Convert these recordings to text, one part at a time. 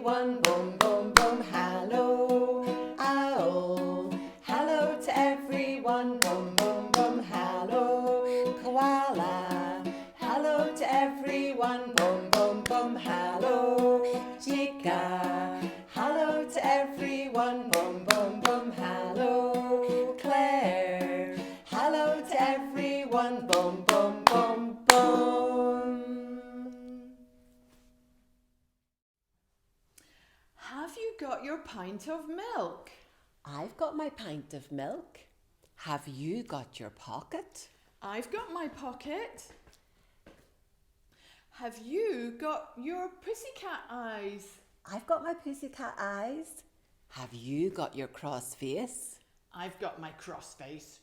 everyone, boom, boom, boom, hello, owl. Hello to everyone, boom, boom, boom, hello, koala. Hello to everyone, boom, boom, boom, hello, Gica. Hello to everyone, boom, boom, boom, hello, Claire. Hello to everyone, boom, boom, boom, boom. Have you got your pint of milk? I've got my pint of milk. Have you got your pocket? I've got my pocket. Have you got your pussycat eyes? I've got my pussycat eyes. Have you got your cross face? I've got my cross face.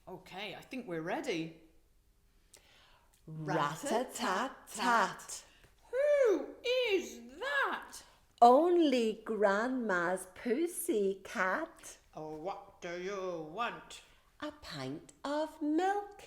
Okay, I think we're ready. Rat-a-tat-tat. Who is that? Only Grandma's pussycat. Oh, what do you want? A pint of milk.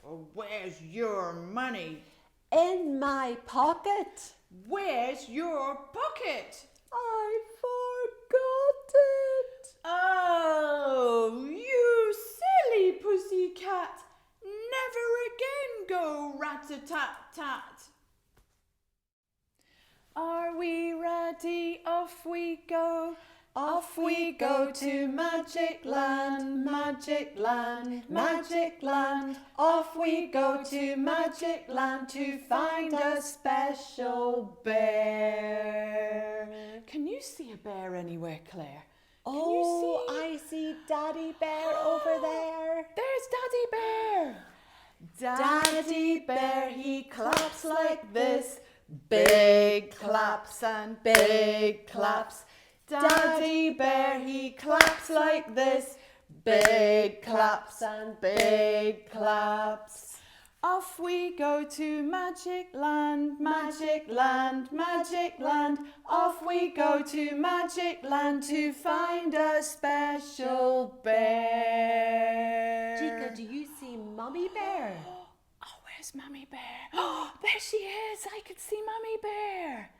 Oh, where's your money? In my pocket. Where's your pocket? I forgot it. Oh, you silly pussycat. Never again go rat-a-tat-tat. Are we ready? Off we go. Off we go to Magic Land, Magic Land, Magic Land. Off we go to Magic Land to find a special bear. Can you see a bear anywhere, Claire? Oh, I see Daddy Bear over there. There's Daddy Bear. Daddy Bear, he claps like this. Big claps and big claps. Daddy Bear, he claps like this. Big claps and big claps. Off we go to Magic Land, Magic Land, Magic Land. Off we go to Magic Land to find a special bear. Gica, do you see Mummy Bear? Oh, where's Mummy Bear? Oh, there she is. I could see Mummy Bear.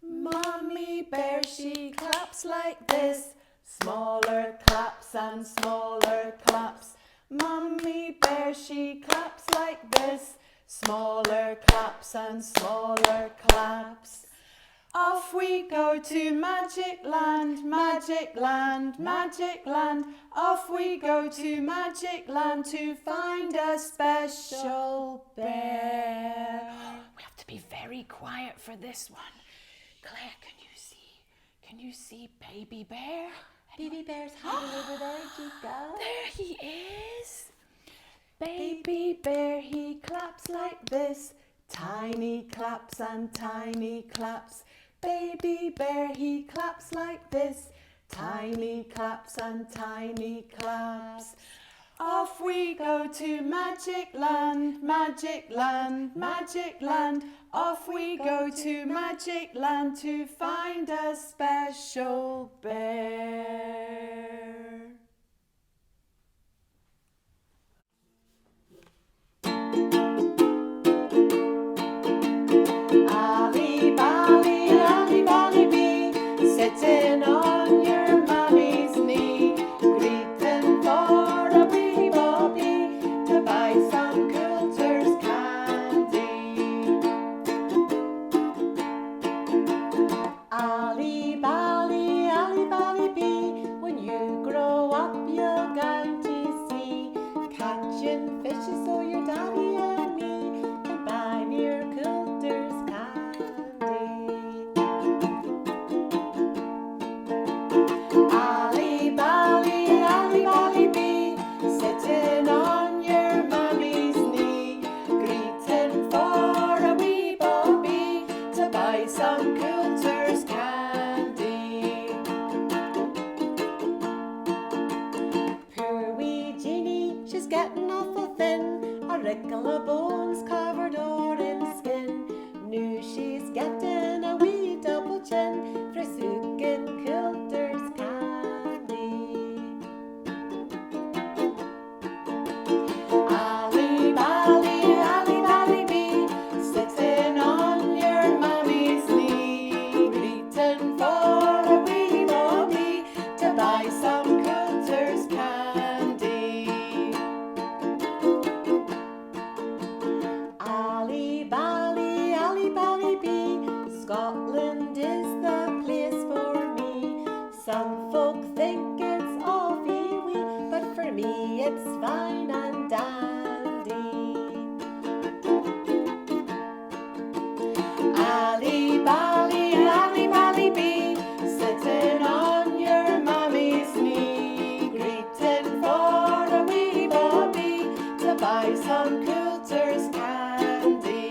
Mummy Bear, she claps like this. Smaller claps and smaller claps. Mummy Bear, she claps like this. Smaller claps and smaller claps. Off we go to Magic Land, Magic Land, Magic Land. Off we go to Magic Land to find a special bear. We have to be very quiet for this one. Claire, can you see Baby Bear? Baby Bear's hiding over there, Gica. There he is. Baby Bear, he claps like this. Tiny claps and tiny claps. Baby Bear, he claps like this. Tiny claps and tiny claps. Off we go to Magic Land, Magic Land, Magic Land. Off we go to Magic Land to find a special bear. Ali bally bee, sitting on your mommy's knee, greeting for a wee bobby to buy some Coulter's candy. Ali bally bee, when you grow up you're going to see catching fishes so your daddy and me can buy near Coulter's candy. Ali bally bee, sitting on your mommy's knee, greeting for a wee bobby to buy some Coulter's candy. Poor wee Jeanie, she's getting awful thin, a wrinkle of bones covered o'er in skin. Knew she's getting a wee double chin for sucking Coulter's candy. Ali bally bee, sitting on your mommy's knee. Scotland is the place for me. Some folk think it's awfully wee, but for me it's fine and dandy. Ally bally bee, sitting on your mammy's knee, greeting for a wee bobby to buy some Coulter's candy.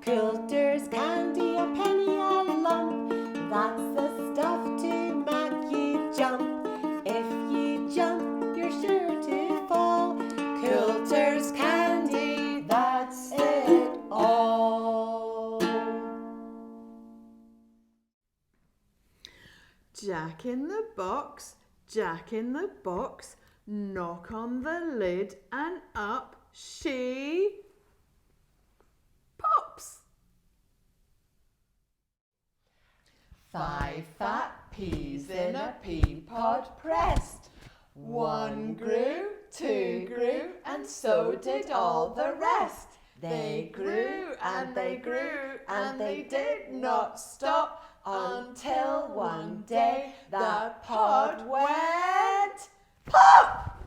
Coulter's candy, a penny a lump, that's the stuff to make you jump. If you jump, you're sure to fall. Coulter's candy, that's it all. Jack in the box, Jack in the box, knock on the lid and up she pops. 5 fat peas in a pea pod pressed. 1 grew, 2 grew, and so did all the rest. They grew and they grew and they did not stop until one day the pod went pop!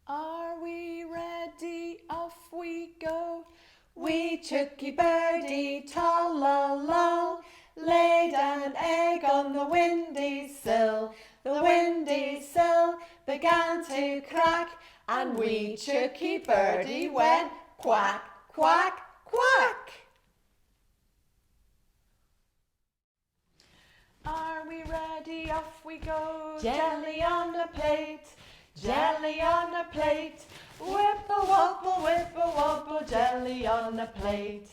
Are we ready? Off we go. Wee chooky birdie, tol-lol, laid an egg on the windy sill. The windy sill began to crack, and wee chooky birdie went quack, quack, quack. Are we ready? Off we go. Jelly on a plate, jelly on a plate, whipple wobble, jelly on a plate.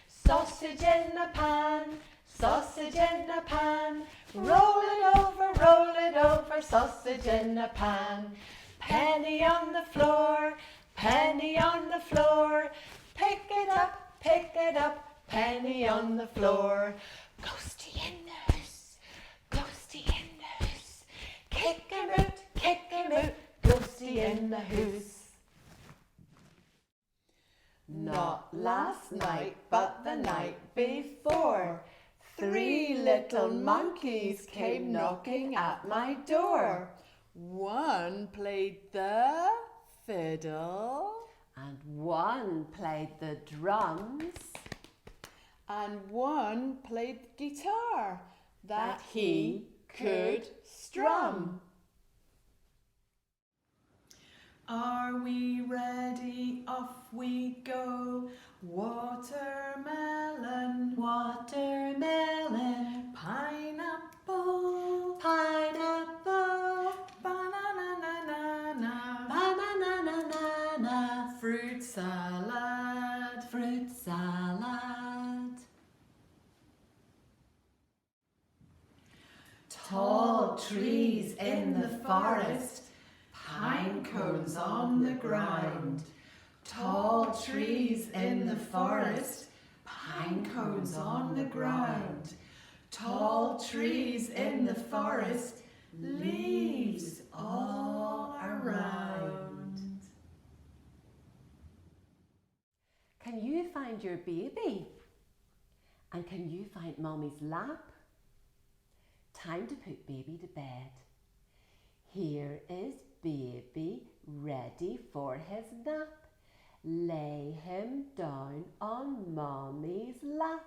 Sausage in a pan, sausage in a pan, roll it over, sausage in a pan. Penny on the floor, penny on the floor, pick it up, penny on the floor. Ghosty in the house, ghosty in the house, kick him out, ghosty in the house. Not last night, but the night before, 3 little monkeys came knocking at my door. One played the fiddle, And one played the drums, and one played guitar that he could strum. Are we ready? Off we go. Watermelon, watermelon, pineapple, pineapple, banana, banana, fruit salad, fruit salad. Tall trees in the forest, pine cones on the ground. Tall trees in the forest, pine cones on the ground. Tall trees in the forest, leaves all around. Can you find your baby? And can you find Mommy's lap? Time to put baby to bed. Here is baby ready for his nap. Lay him down on Mommy's lap.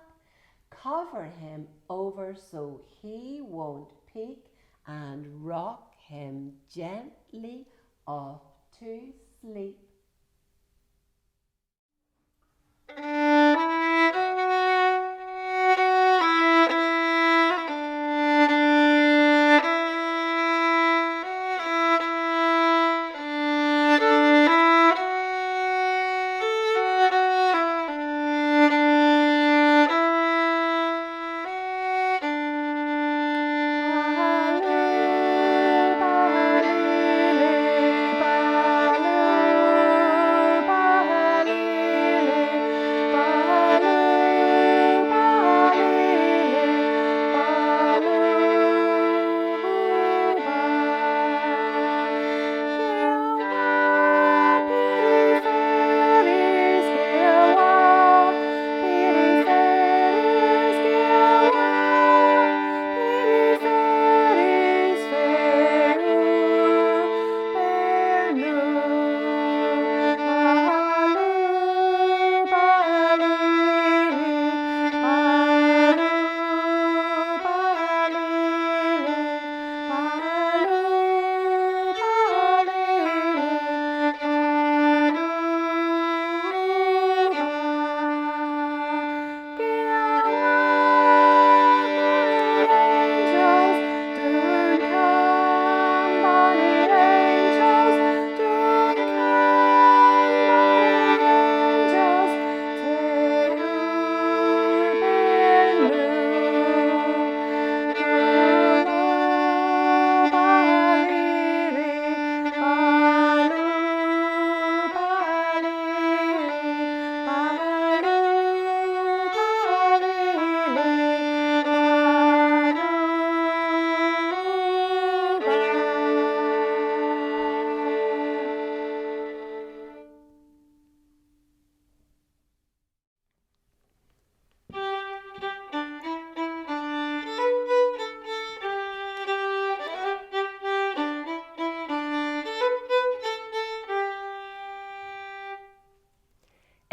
Cover him over so he won't peek, and rock him gently off to sleep.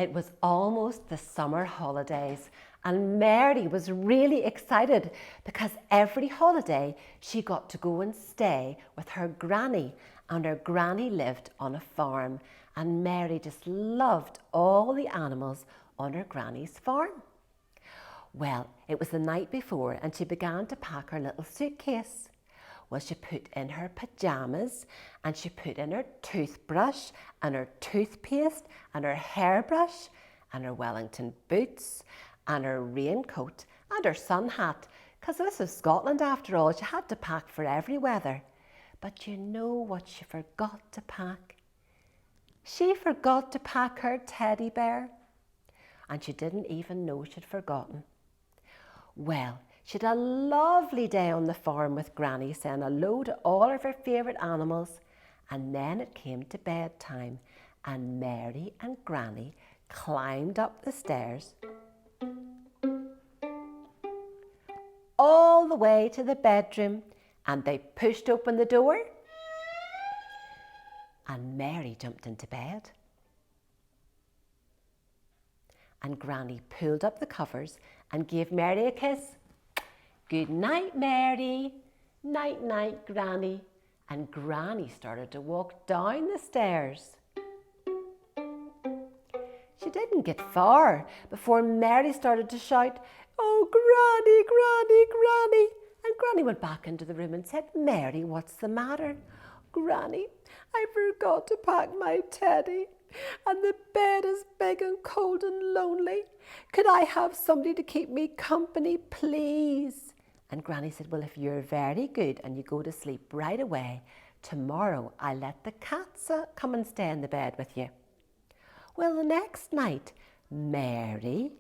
It was almost the summer holidays, and Mary was really excited because every holiday she got to go and stay with her granny, and her granny lived on a farm, and Mary just loved all the animals on her granny's farm. Well, it was the night before and she began to pack her little suitcase. Well, she put in her pyjamas and she put in her toothbrush and her toothpaste and her hairbrush and her Wellington boots and her raincoat and her sun hat, because this was Scotland after all. She had to pack for every weather. But you know what she forgot to pack? She forgot to pack her teddy bear, and she didn't even know she'd forgotten. Well, she had a lovely day on the farm with Granny, saying hello to all of her favourite animals, and then it came to bedtime, and Mary and Granny climbed up the stairs all the way to the bedroom, and they pushed open the door, and Mary jumped into bed. And Granny pulled up the covers and gave Mary a kiss. Good night, Mary. Night, night, Granny. And Granny started to walk down the stairs. She didn't get far before Mary started to shout, "Oh, Granny, Granny, Granny." And Granny went back into the room and said, "Mary, what's the matter?" "Granny, I forgot to pack my teddy, and the bed is big and cold and lonely. Could I have somebody to keep me company, please?" And Granny said, "Well, if you're very good and you go to sleep right away, tomorrow I'll let the cats come and stay in the bed with you." Well, the next night, Mary,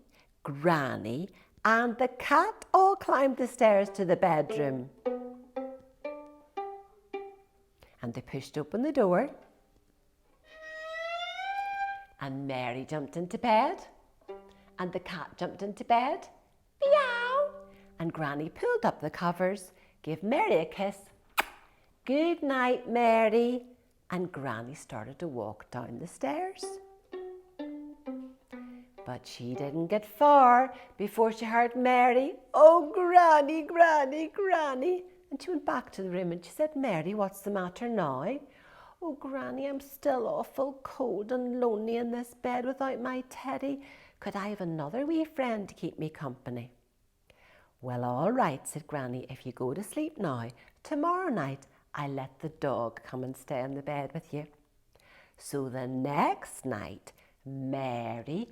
Granny, and the cat all climbed the stairs to the bedroom. And they pushed open the door, and Mary jumped into bed, and the cat jumped into bed. Meow! And Granny pulled up the covers, gave Mary a kiss. Good night, Mary. And Granny started to walk down the stairs. But she didn't get far before she heard Mary, "Oh, Granny, Granny, Granny." And she went back to the room and she said, "Mary, what's the matter now?" "Oh, Granny, I'm still awful cold and lonely in this bed without my teddy. Could I have another wee friend to keep me company?" "Well, all right," said Granny. "If you go to sleep now, tomorrow night I'll let the dog come and stay in the bed with you." So the next night, Mary,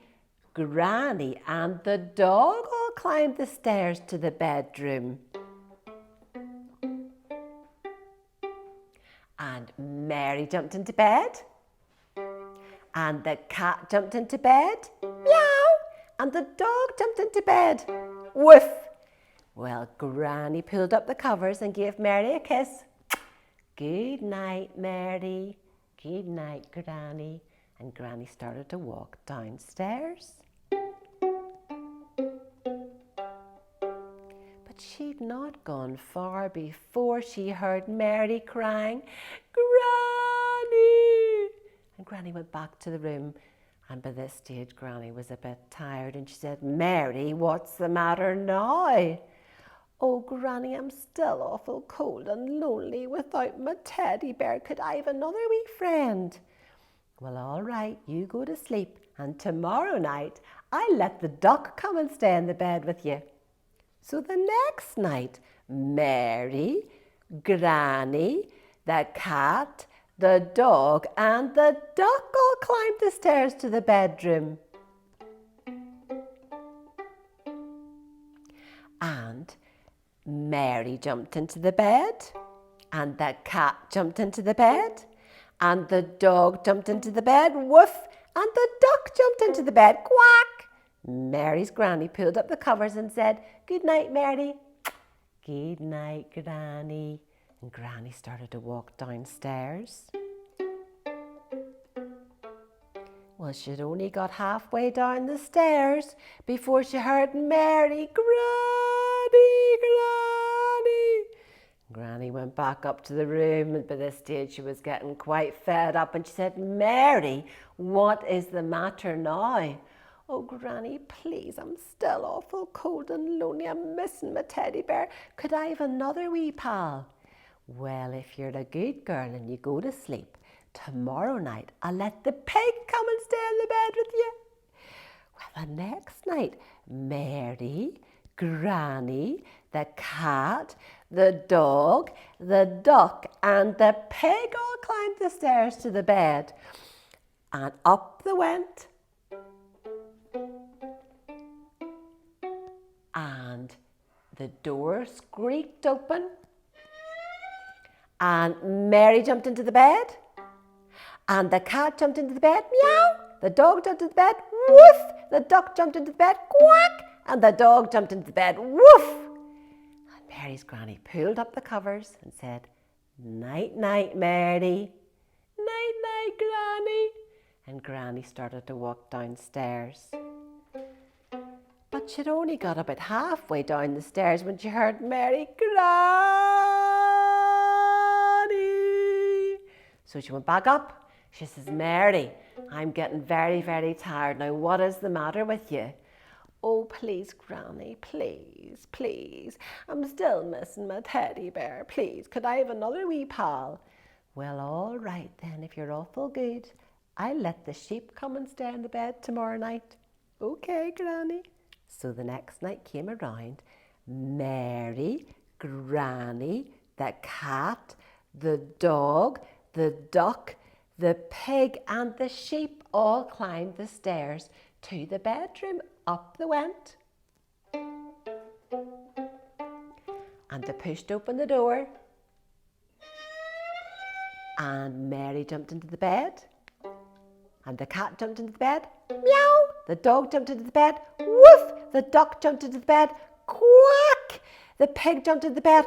Granny and the dog all climbed the stairs to the bedroom. And Mary jumped into bed, and the cat jumped into bed. Meow! And the dog jumped into bed. Woof! Well, Granny pulled up the covers and gave Mary a kiss. Good night, Mary. Good night, Granny. And Granny started to walk downstairs. But she'd not gone far before she heard Mary crying, "Granny!" And Granny went back to the room, and by this stage Granny was a bit tired, and she said, "Mary, what's the matter now?" "Oh, Granny, I'm still awful cold and lonely without my teddy bear. Could I have another wee friend?" "Well, all right, you go to sleep, and tomorrow night I'll let the duck come and stay in the bed with you." So the next night, Mary, Granny, the cat, the dog and the duck all climbed the stairs to the bedroom. And Mary jumped into the bed, and the cat jumped into the bed, and the dog jumped into the bed, woof, and the duck jumped into the bed, quack. Mary's Granny pulled up the covers and said, "Good night, Mary." "Good night, Granny." And Granny started to walk downstairs. Well, she'd only got halfway down the stairs before she heard Mary, "Granny, Granny." Granny went back up to the room, and by this stage she was getting quite fed up, and she said, Mary, what is the matter now? Oh, Granny, please, I'm still awful cold and lonely. I'm missing my teddy bear. Could I have another wee pal? Well, if you're a good girl and you go to sleep, tomorrow night I'll let the pig come and stay in the bed with you. Well, the next night, Mary, Granny, the cat, the dog, the duck, and the pig all climbed the stairs to the bed. And up they went. And the door squeaked open. And Mary jumped into the bed. And the cat jumped into the bed. Meow. The dog jumped into the bed. Woof. The duck jumped into the bed. Quack. And the dog jumped into the bed. Woof. And Mary's granny pulled up the covers and said, Night, night, Mary. Night, night, Granny. And Granny started to walk downstairs. But she'd only got about halfway down the stairs when she heard Mary, Granny. So she went back up. She says, Mary, I'm getting very, very tired now. What is the matter with you? Oh, please, Granny, please, please. I'm still missing my teddy bear. Please, could I have another wee pal? Well, all right then, if you're awful good. I'll let the sheep come and stay in the bed tomorrow night. Okay, Granny. So the next night came around. Mary, Granny, the cat, the dog, the duck, the pig and the sheep all climbed the stairs to the bedroom. Up they went. And they pushed open the door. And Mary jumped into the bed. And the cat jumped into the bed. Meow. The dog jumped into the bed. Woof. The duck jumped into the bed. Quack. The pig jumped into the bed.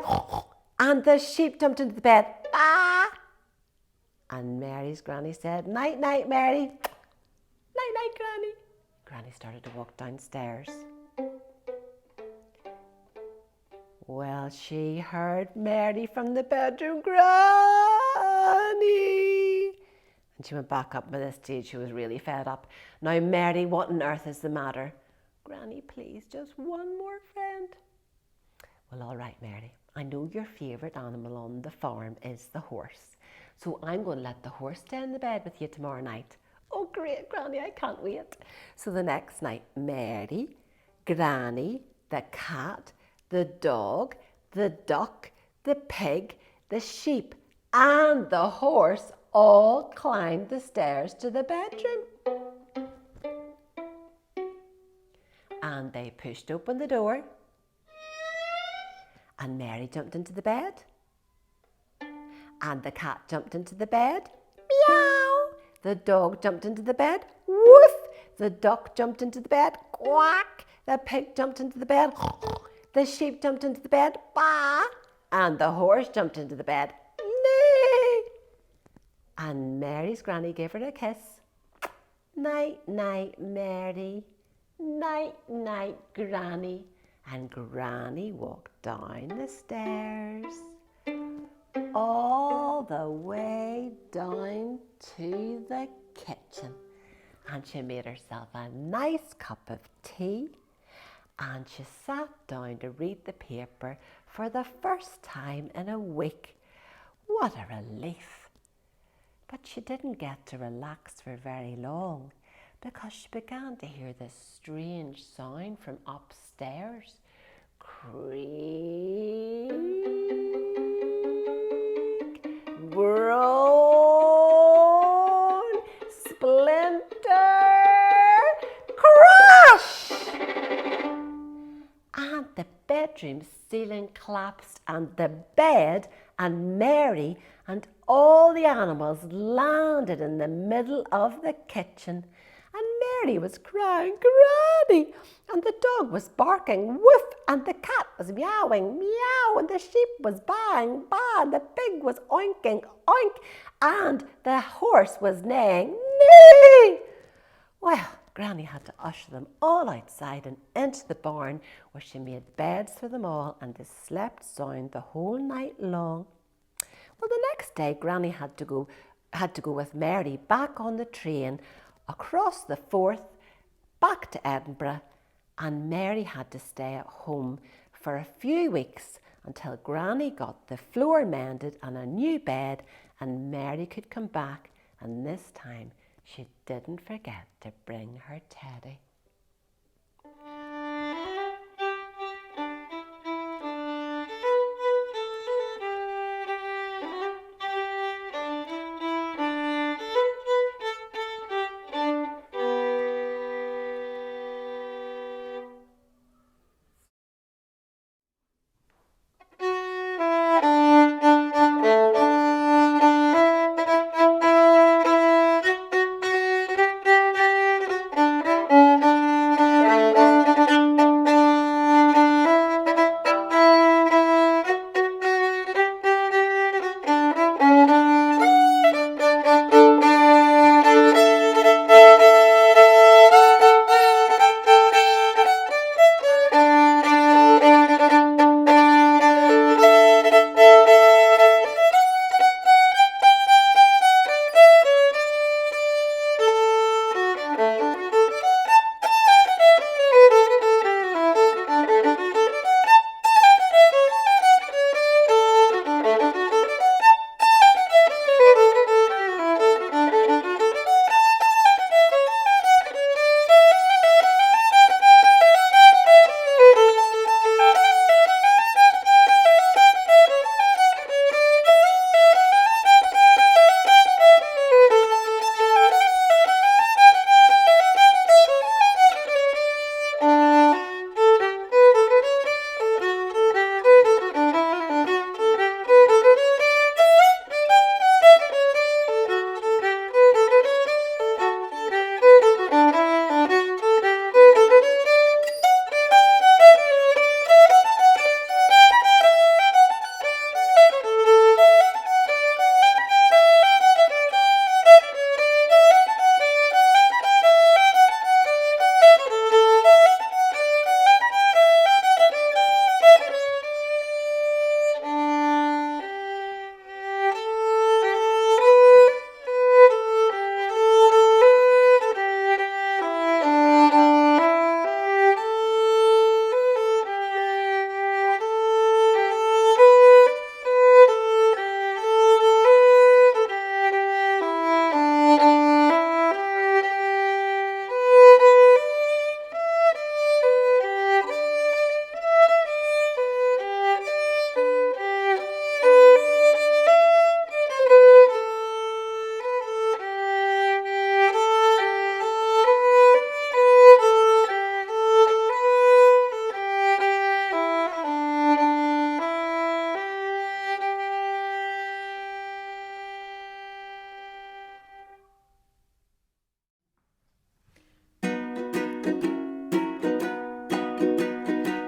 And the sheep jumped into the bed. Ah. And Mary's granny said, Night, night, Mary. Night, night, Granny. Granny started to walk downstairs. Well, she heard Mary from the bedroom. Granny. And she went back up. By this stage, she was really fed up. Now, Mary, what on earth is the matter? Granny, please, just one more friend. Well, all right, Mary. I know your favourite animal on the farm is the horse. So I'm going to let the horse stay in the bed with you tomorrow night. Oh, great, Granny, I can't wait. So the next night, Mary, Granny, the cat, the dog, the duck, the pig, the sheep, and the horse all climbed the stairs to the bedroom. And they pushed open the door. And Mary jumped into the bed. And the cat jumped into the bed. Meow. The dog jumped into the bed. Woof. The duck jumped into the bed. Quack. The pig jumped into the bed. The sheep jumped into the bed. Bah. And the horse jumped into the bed. Neigh. And Mary's granny gave her a kiss. Night, night, Mary. Night, night, Granny. And Granny walked down the stairs all the way down to the kitchen. And she made herself a nice cup of tea. And she sat down to read the paper for the first time in a week. What a relief. But she didn't get to relax for very long, because she began to hear this strange sound from upstairs. Creak, groan, splinter, crash! And the bedroom ceiling collapsed, and the bed and Mary and all the animals landed in the middle of the kitchen. And Mary was crying, Granny, and the dog was barking, woof, and the cat was meowing, meow, and the sheep was baaing, baa, and the pig was oinking, oink, and the horse was neighing, neigh. Well, Granny had to usher them all outside and into the barn, where she made beds for them all, and they slept sound the whole night long. Well, the next day, Granny had to go with Mary back on the train across the Forth back to Edinburgh, and Mary had to stay at home for a few weeks until Granny got the floor mended and a new bed, and Mary could come back, and this time she didn't forget to bring her teddy.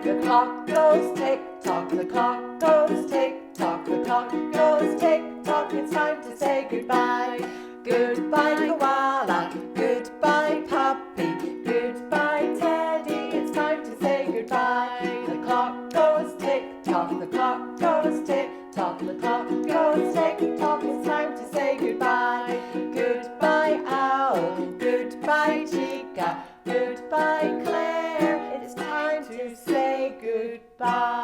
The clock goes tick-tock, the clock goes tick-tock, the clock goes tick-tock, it's time to say goodbye. Goodbye, koala, goodbye, puppy, goodbye, teddy, it's time to say goodbye. The clock goes tick-tock, the clock goes tick-tock, the clock goes tick-tock, it's time to say goodbye. Goodbye, owl, goodbye, Gica, goodbye, Claire, it's time to say goodbye.